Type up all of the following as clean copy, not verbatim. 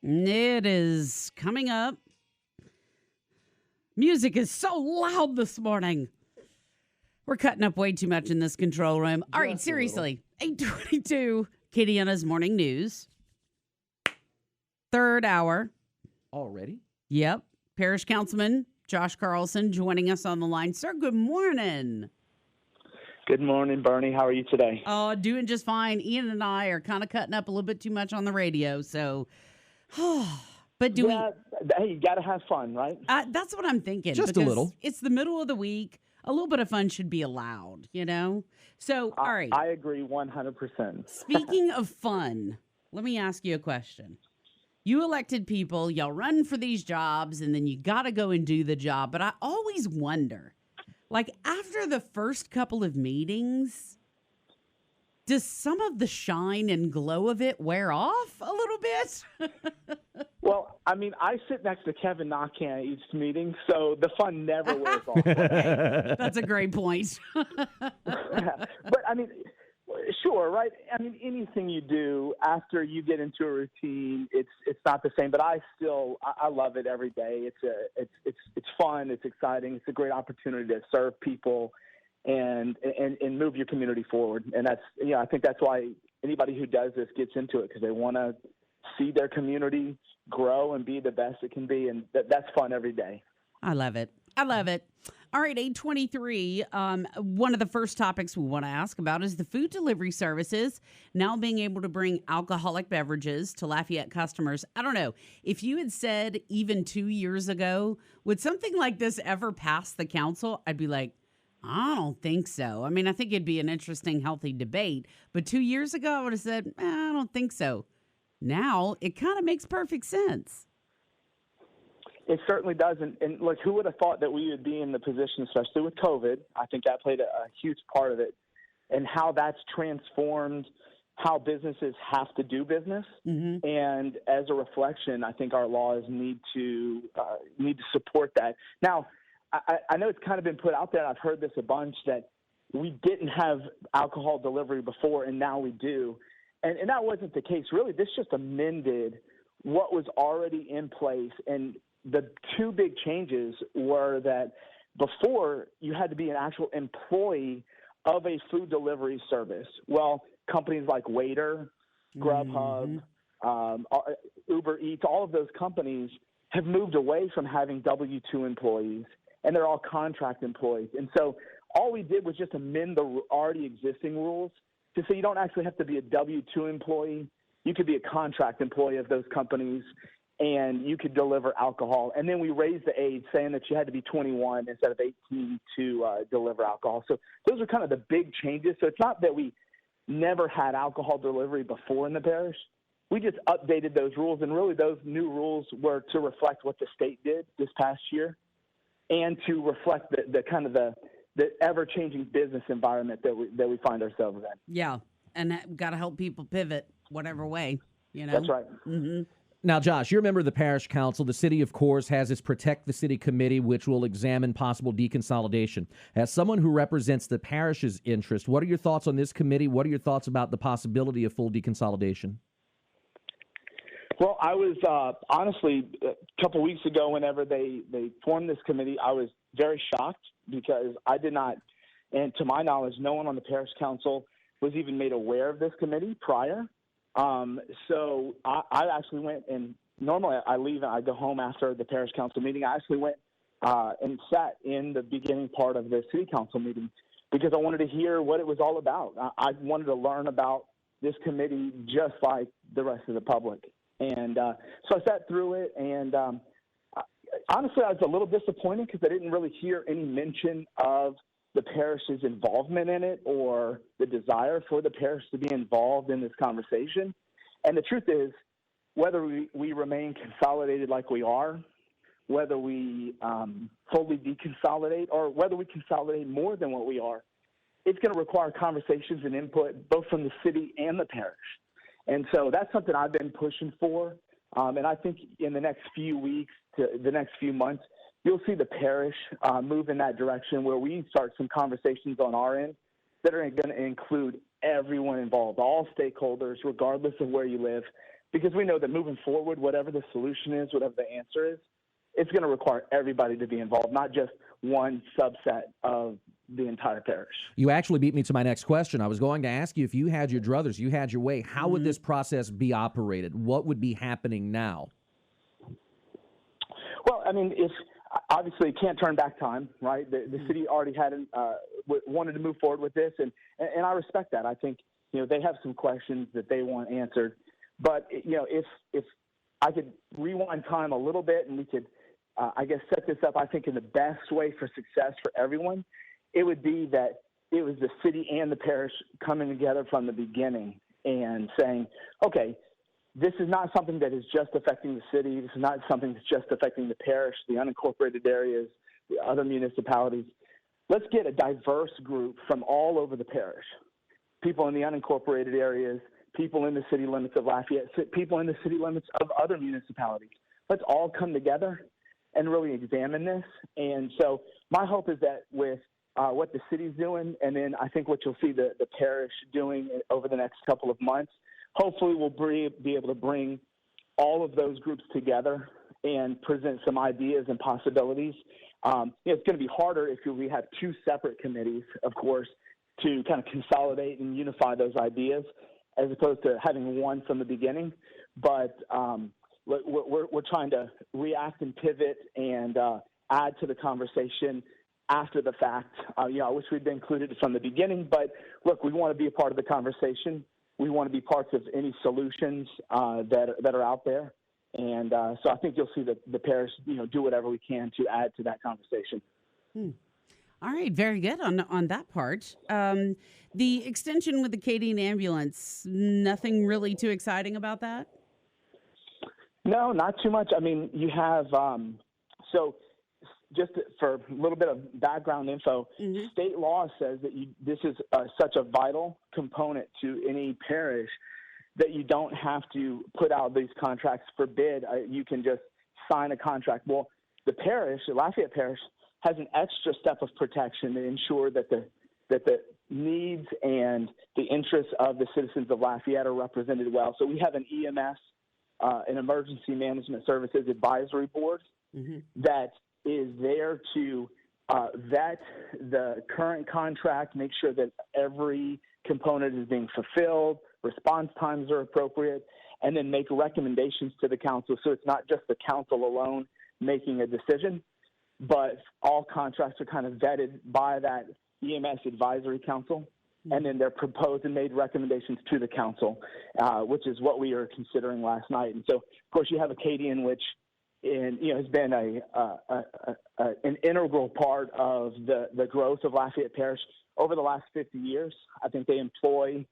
It is coming up. Music is so loud this morning. We're cutting up way too much in this control room. All right, seriously. 8:22, Acadiana's morning news. Third hour. Already? Yep. Parish Councilman Josh Carlson joining us on the line. Sir, good morning. Good morning, Bernie. How are you today? Oh, doing just fine. Ian and I are kind of cutting up a little bit too much on the radio, so... But do Hey, you got to have fun, right? That's what I'm thinking. Just a little. It's the middle of the week. A little bit of fun should be allowed, you know? So, all right. I agree 100%. Speaking of fun, let me ask you a question. You elected people, y'all run for these jobs, and then you got to go and do the job. But I always wonder, like after the first couple of meetings, does some of the shine and glow of it wear off a little bit? Well, I mean, I sit next to Kevin Nakan at each meeting, so the fun never wears off. That's a great point. But, I mean, sure, right? I mean, anything you do after you get into a routine, it's not the same. But I love it every day. It's fun. It's exciting. It's a great opportunity to serve people and move your community forward. And that's, I think that's why anybody who does this gets into it, because they want to see their community grow and be the best it can be. And that's fun every day. I love it. I love it. All right, 8:23. One of the first topics we want to ask about is the food delivery services now being able to bring alcoholic beverages to Lafayette customers. I don't know. If you had said even 2 years ago, would something like this ever pass the council? I'd be like, I don't think so. I mean, I think it'd be an interesting, healthy debate. But 2 years ago, I would have said, I don't think so. Now, it kind of makes perfect sense. It certainly does. And look, who would have thought that we would be in the position, especially with COVID? I think that played a huge part of it, and how that's transformed how businesses have to do business. Mm-hmm. And as a reflection, I think our laws need to support that. Now, I know it's kind of been put out there, and I've heard this a bunch, that we didn't have alcohol delivery before, and now we do. And that wasn't the case. Really, this just amended what was already in place. And the two big changes were that before, you had to be an actual employee of a food delivery service. Well, companies like Waiter, Grubhub, Uber Eats, all of those companies have moved away from having W-2 employees, and they're all contract employees. And so all we did was just amend the already existing rules to say you don't actually have to be a W-2 employee. You could be a contract employee of those companies, and you could deliver alcohol. And then we raised the age, saying that you had to be 21 instead of 18 to deliver alcohol. So those are kind of the big changes. So it's not that we never had alcohol delivery before in the parish. We just updated those rules, and really those new rules were to reflect what the state did this past year and to reflect the kind of the ever-changing business environment that we find ourselves in. Yeah, and got to help people pivot whatever way, That's right. Mm-hmm. Now, Josh, you're a member of the Parish Council. The city, of course, has its Protect the City Committee, which will examine possible deconsolidation. As someone who represents the parish's interest, what are your thoughts on this committee? What are your thoughts about the possibility of full deconsolidation? Well, I was honestly, a couple weeks ago, whenever they formed this committee, I was very shocked because I did not, and to my knowledge, no one on the Parish Council was even made aware of this committee prior. So I actually went, and normally I leave and I go home after the Parish Council meeting. I actually went and sat in the beginning part of the City Council meeting because I wanted to hear what it was all about. I wanted to learn about this committee just like the rest of the public. And so I sat through it, and honestly, I was a little disappointed because I didn't really hear any mention of the parish's involvement in it or the desire for the parish to be involved in this conversation. And the truth is, whether we remain consolidated like we are, whether we fully deconsolidate, or whether we consolidate more than what we are, it's going to require conversations and input both from the city and the parish. And so that's something I've been pushing for. And I think in the next few weeks to the next few months, you'll see the parish move in that direction where we start some conversations on our end that are going to include everyone involved, all stakeholders, regardless of where you live. because we know that moving forward, whatever the solution is, whatever the answer is, it's going to require everybody to be involved, not just one subset of the entire parish. You actually beat me to my next question. I was going to ask you, if you had your druthers, you had your way, how would this process be operated? What would be happening now? Well, I mean, if obviously you can't turn back time, right? The city already had wanted to move forward with this, and I respect that. I think, they have some questions that they want answered. But, if I could rewind time a little bit and we could, I guess, set this up, I think, in the best way for success for everyone, it would be that it was the city and the parish coming together from the beginning and saying, okay, this is not something that is just affecting the city. This is not something that's just affecting the parish, the unincorporated areas, the other municipalities. Let's get a diverse group from all over the parish, people in the unincorporated areas, people in the city limits of Lafayette, people in the city limits of other municipalities. Let's all come together and really examine this. And so my hope is that with what the city's doing, and then I think what you'll see the parish doing over the next couple of months, hopefully we'll be able to bring all of those groups together and present some ideas and possibilities. It's going to be harder if we have two separate committees, of course, to kind of consolidate and unify those ideas as opposed to having one from the beginning. But we're trying to react and pivot and add to the conversation after the fact. I wish we'd been included from the beginning, but look, we want to be a part of the conversation. We want to be parts of any solutions that are out there. And so I think you'll see the parish, do whatever we can to add to that conversation. All right, very good on that part. The extension with the Acadian ambulance, nothing really too exciting about that? No, not too much. I mean, you have so just for a little bit of background info, state law says that this is such a vital component to any parish that you don't have to put out these contracts for bid. You can just sign a contract. Well, the parish, the Lafayette Parish, has an extra step of protection to ensure that the needs and the interests of the citizens of Lafayette are represented well. So we have an EMS, an Emergency Management Services Advisory Board, that is there to vet the current contract, make sure that every component is being fulfilled, response times are appropriate, and then make recommendations to the council. So it's not just the council alone making a decision, but all contracts are kind of vetted by that EMS Advisory Council, and then they're proposed and made recommendations to the council, which is what we are considering last night. And so, of course, you have Acadian, which has been an integral part of the growth of Lafayette Parish over the last 50 years. I think they employ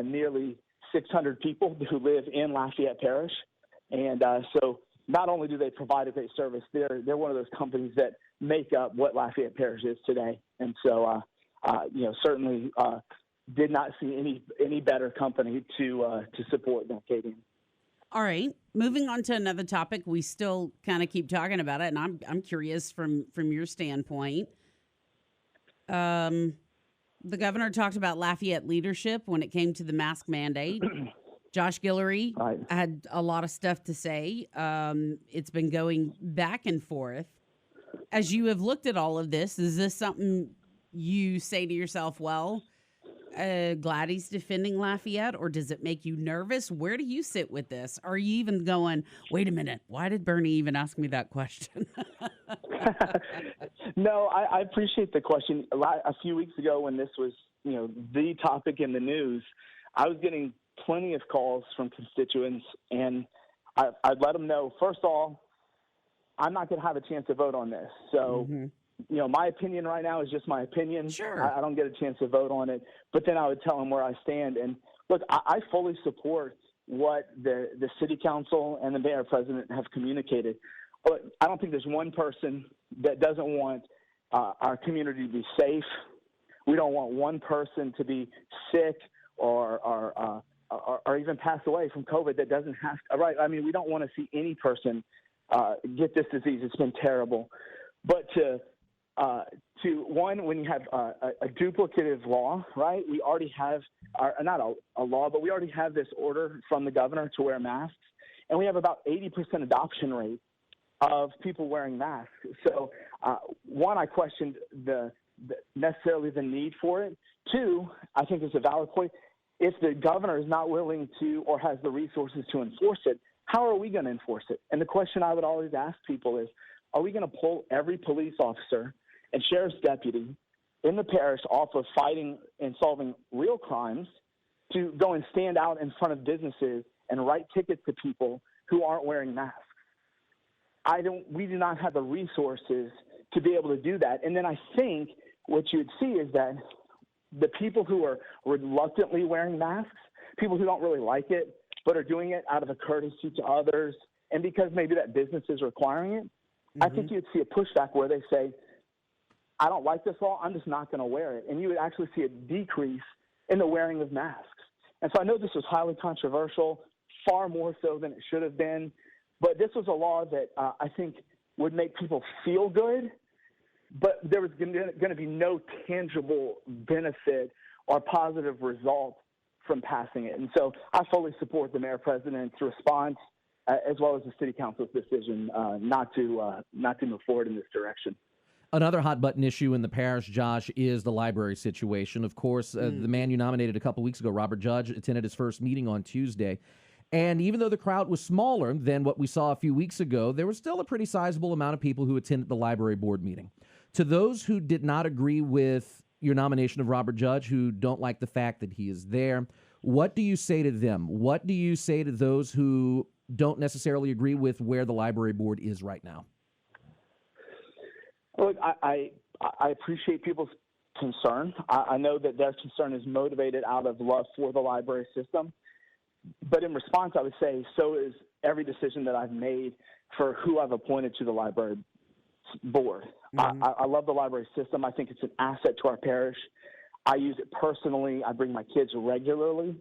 nearly 600 people who live in Lafayette Parish. And so not only do they provide a great service, they're one of those companies that make up what Lafayette Parish is today. And so, certainly did not see any better company to support the Acadian. All right, moving on to another topic. We still kind of keep talking about it, and I'm curious from your standpoint. The governor talked about Lafayette leadership when it came to the mask mandate. Josh Guillory had a lot of stuff to say. It's been going back and forth. As you have looked at all of this, is this something you say to yourself, well, glad he's defending Lafayette, or does it make you nervous? Where do you sit with this? Are you even going, wait a minute, why did Bernie even ask me that question? No, I appreciate the question. A few weeks ago when this was, the topic in the news, I was getting plenty of calls from constituents, and I'd let them know, first of all, I'm not going to have a chance to vote on this. So, my opinion right now is just my opinion. Sure. I don't get a chance to vote on it. But then I would tell them where I stand. And look, I fully support what the city council and the mayor president have communicated. But I don't think there's one person that doesn't want our community to be safe. We don't want one person to be sick or even pass away from COVID that doesn't have to. Right? I mean, we don't want to see any person get this disease. It's been terrible. But to to one, when you have a duplicative law, right? We already have, not a law, but we already have this order from the governor to wear masks, and we have about 80% adoption rate of people wearing masks. So, one, I questioned necessarily the need for it. Two, I think it's a valid point. If the governor is not willing to or has the resources to enforce it, how are we going to enforce it? And the question I would always ask people is, are we going to pull every police officer and sheriff's deputy in the parish off of fighting and solving real crimes to go and stand out in front of businesses and write tickets to people who aren't wearing masks? We do not have the resources to be able to do that. And then I think what you would see is that the people who are reluctantly wearing masks, people who don't really like it, but are doing it out of a courtesy to others, and because maybe that business is requiring it, I think you'd see a pushback where they say, I don't like this law, I'm just not going to wear it. And you would actually see a decrease in the wearing of masks. And so I know this was highly controversial, far more so than it should have been, but this was a law that I think would make people feel good, but there was going to be no tangible benefit or positive result from passing it. And so I fully support the mayor president's response as well as the city council's decision not to move forward in this direction. Another hot button issue in the parish, Josh, is the library situation. Of course, the man you nominated a couple weeks ago, Robert Judge, attended his first meeting on Tuesday. And even though the crowd was smaller than what we saw a few weeks ago, there was still a pretty sizable amount of people who attended the library board meeting. To those who did not agree with your nomination of Robert Judge, who don't like the fact that he is there, what do you say to them? What do you say to those who don't necessarily agree with where the library board is right now? Look, I appreciate people's concern. I know that their concern is motivated out of love for the library system. But in response, I would say so is every decision that I've made for who I've appointed to the library board. I love the library system. I think it's an asset to our parish. I use it personally. I bring my kids regularly.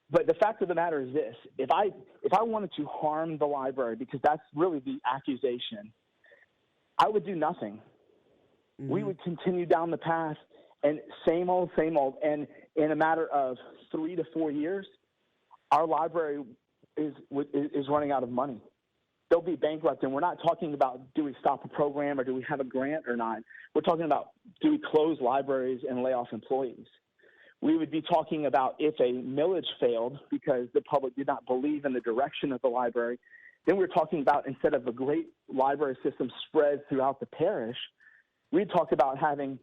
But the fact of the matter is this: if I wanted to harm the library, because that's really the accusation, I would do nothing. We would continue down the path and same old. And in a matter of 3 to 4 years, our library is running out of money. They'll be bankrupt, and we're not talking about do we stop a program or do we have a grant or not. We're talking about do we close libraries and lay off employees. We would be talking about if a millage failed because the public did not believe in the direction of the library, then we're talking about instead of a great library system spread throughout the parish, we'd talk about having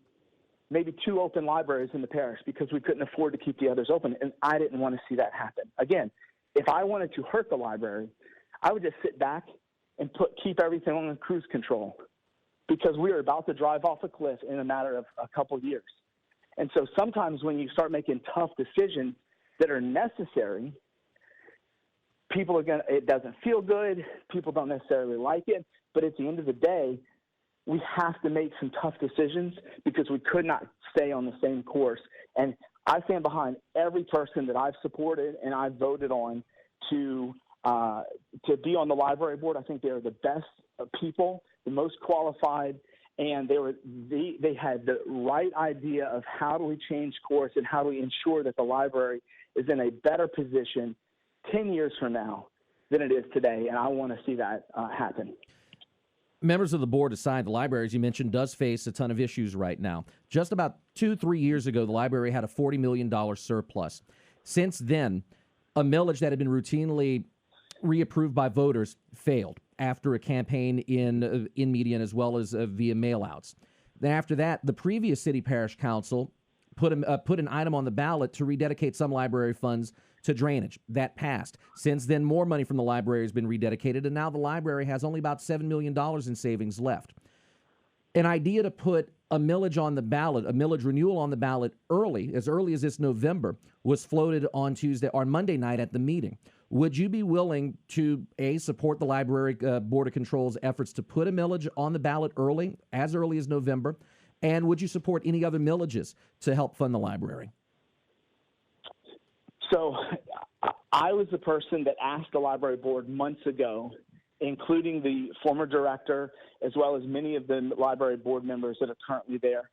maybe 2 open libraries in the parish because we couldn't afford to keep the others open, and I didn't want to see that happen. Again, if I wanted to hurt the library, I would just sit back and keep everything on cruise control because we are about to drive off a cliff in a matter of a couple of years. And so sometimes when you start making tough decisions that are necessary, it doesn't feel good, people don't necessarily like it, but at the end of the day, we have to make some tough decisions because we could not stay on the same course. And I stand behind every person that I've supported and I've voted on to be on the library board. I think they're the best people, the most qualified, and they had the right idea of how do we change course and how do we ensure that the library is in a better position 10 years from now than it is today, and I want to see that happen. Members of the board assigned the library, as you mentioned, does face a ton of issues right now. Just about 2-3 years ago, the library had a $40 million surplus. Since then, a millage that had been routinely reapproved by voters failed after a campaign in media as well as via mailouts. Then after that, the previous city parish council put an item on the ballot to rededicate some library funds to drainage. That passed. Since then, more money from the library has been rededicated, and now the library has only about $7 million in savings left. An idea to put a millage on the ballot, a millage renewal on the ballot early as this November, was floated on Monday night at the meeting. Would you be willing to, A, support the Library Board of Control's efforts to put a millage on the ballot early as November, and would you support any other millages to help fund the library? So I was the person that asked the library board months ago including the former director, as well as many of the library board members that are currently there,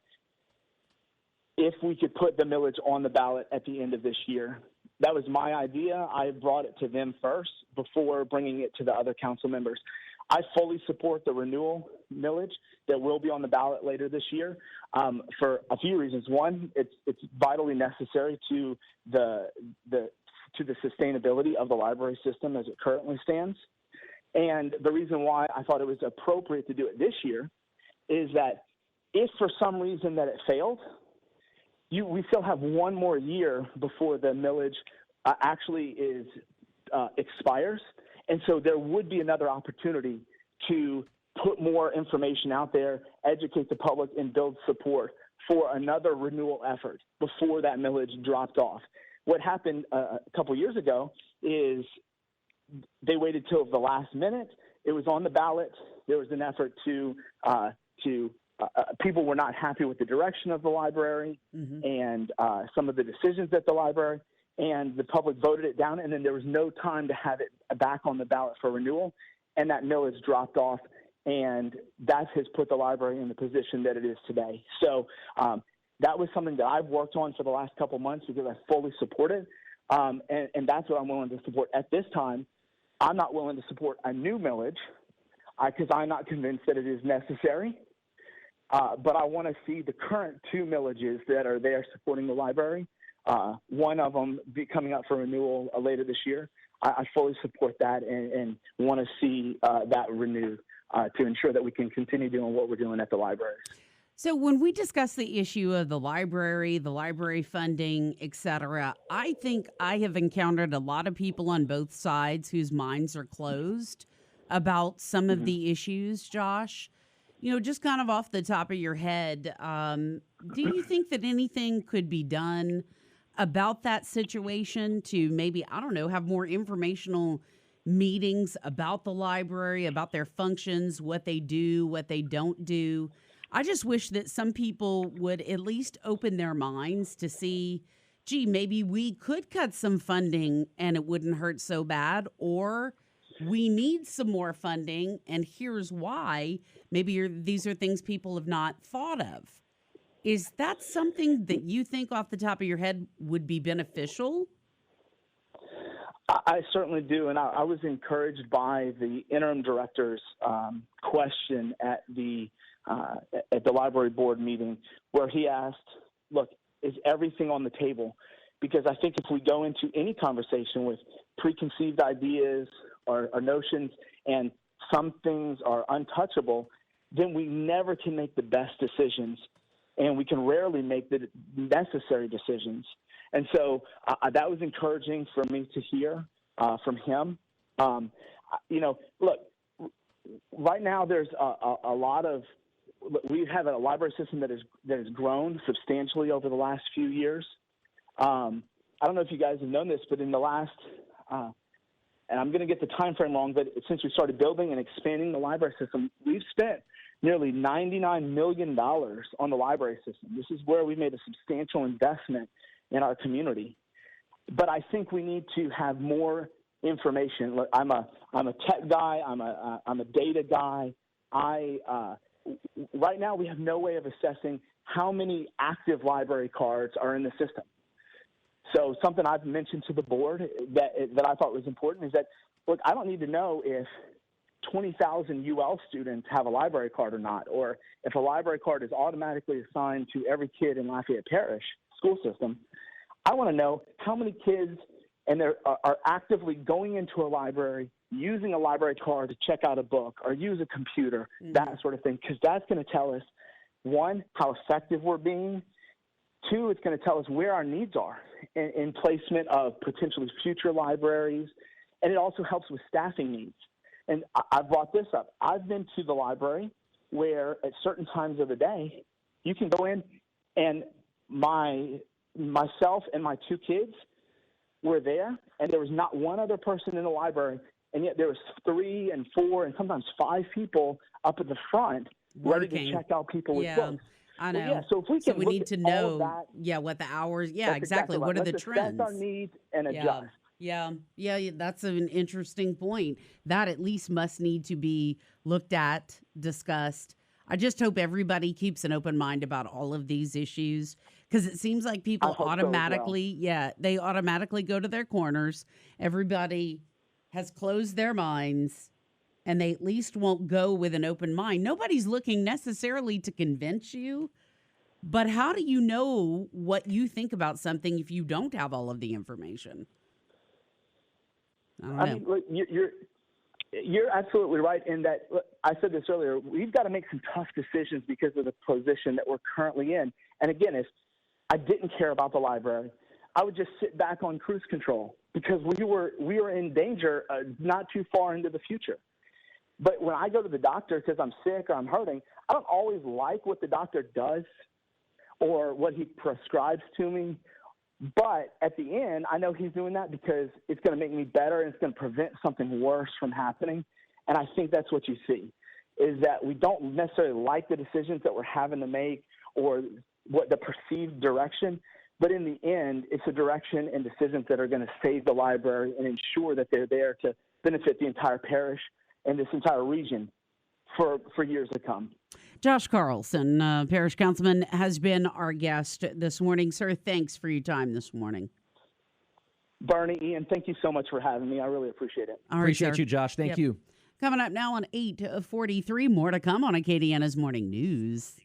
if we could put the millage on the ballot at the end of this year. That was my idea. I brought it to them first before bringing it to the other council members. I fully support the renewal millage that will be on the ballot later this year for a few reasons. One, it's vitally necessary to the sustainability of the library system as it currently stands. And the reason why I thought it was appropriate to do it this year is that if for some reason that it failed, we still have one more year before the millage actually expires. And so there would be another opportunity to put more information out there, educate the public, and build support for another renewal effort before that millage dropped off. What happened a couple years ago is they waited till the last minute. It was on the ballot. There was an effort to people were not happy with the direction of the library and some of the decisions at the library, and the public voted it down, and then there was no time to have it back on the ballot for renewal, and that millage dropped off, and that has put the library in the position that it is today. So that was something that I've worked on for the last couple months because I fully support it, and that's what I'm willing to support. At this time, I'm not willing to support a new millage because I'm not convinced that it is necessary. But I want to see the current two millages that are there supporting the library, one of them be coming up for renewal later this year. I fully support that and want to see that renewed to ensure that we can continue doing what we're doing at the library. So when we discuss the issue of the library funding, et cetera, I think I have encountered a lot of people on both sides whose minds are closed about some of the issues, Josh. You know, just kind of off the top of your head, do you think that anything could be done about that situation to maybe, I don't know, have more informational meetings about the library, about their functions, what they do, what they don't do? I just wish that some people would at least open their minds to see, gee, maybe we could cut some funding and it wouldn't hurt so bad, or we need some more funding, and here's why. Maybe these are things people have not thought of. Is that something that you think off the top of your head would be beneficial? I certainly do, and I was encouraged by the interim director's question at the library board meeting, where he asked, look, is everything on the table? Because I think if we go into any conversation with preconceived ideas or notions and some things are untouchable, then we never can make the best decisions, and we can rarely make the necessary decisions. And so that was encouraging for me to hear from him. Look, right now there's a lot of – we have a library system that has grown substantially over the last few years. I don't know if you guys have known this, but in the last and I'm going to get the time frame wrong, but since we started building and expanding the library system, we've spent nearly $99 million on the library system. This is where we made a substantial investment in our community. But I think we need to have more information. Look, I'm a tech guy. I'm a data guy. Right now we have no way of assessing how many active library cards are in the system. So something I've mentioned to the board that I thought was important is that, look, I don't need to know if 20,000 UL students have a library card or not, or if a library card is automatically assigned to every kid in Lafayette Parish school system. I want to know how many kids are actively going into a library, using a library card to check out a book or use a computer, that sort of thing, because that's going to tell us, one, how effective we're being. Two, it's going to tell us where our needs are in placement of potentially future libraries, and it also helps with staffing needs. And I brought this up. I've been to the library where at certain times of the day, you can go in, and myself and my two kids were there, and there was not one other person in the library, and yet there was 3 and 4 and sometimes 5 people up at the front ready to check out people with books. I know. Well, yeah, so if we can we need to know, that, what the hours, exactly. What are the trends? Assess our needs and adjust. Yeah, that's an interesting point. That at least must need to be looked at, discussed. I just hope everybody keeps an open mind about all of these issues because it seems like I people hope so as well. they automatically go to their corners. Everybody has closed their minds and they at least won't go with an open mind. Nobody's looking necessarily to convince you, but how do you know what you think about something if you don't have all of the information? I don't I know. mean, look, you're absolutely right in that. Look, I said this earlier. We've got to make some tough decisions because of the position that we're currently in. And again, if I didn't care about the library, I would just sit back on cruise control because we were in danger not too far into the future. But when I go to the doctor because I'm sick or I'm hurting, I don't always like what the doctor does or what he prescribes to me. But at the end, I know he's doing that because it's going to make me better and it's going to prevent something worse from happening. And I think that's what you see is that we don't necessarily like the decisions that we're having to make or what the perceived direction. But in the end, it's a direction and decisions that are going to save the library and ensure that they're there to benefit the entire parish and this entire region for years to come. Josh Carlson, Parish Councilman, has been our guest this morning. Sir, thanks for your time this morning. Bernie, Ian, thank you so much for having me. I really appreciate it. All right, Appreciate sir. you, Josh. Thank Yep. you. Coming up now on 8:43, more to come on Acadiana's Morning News.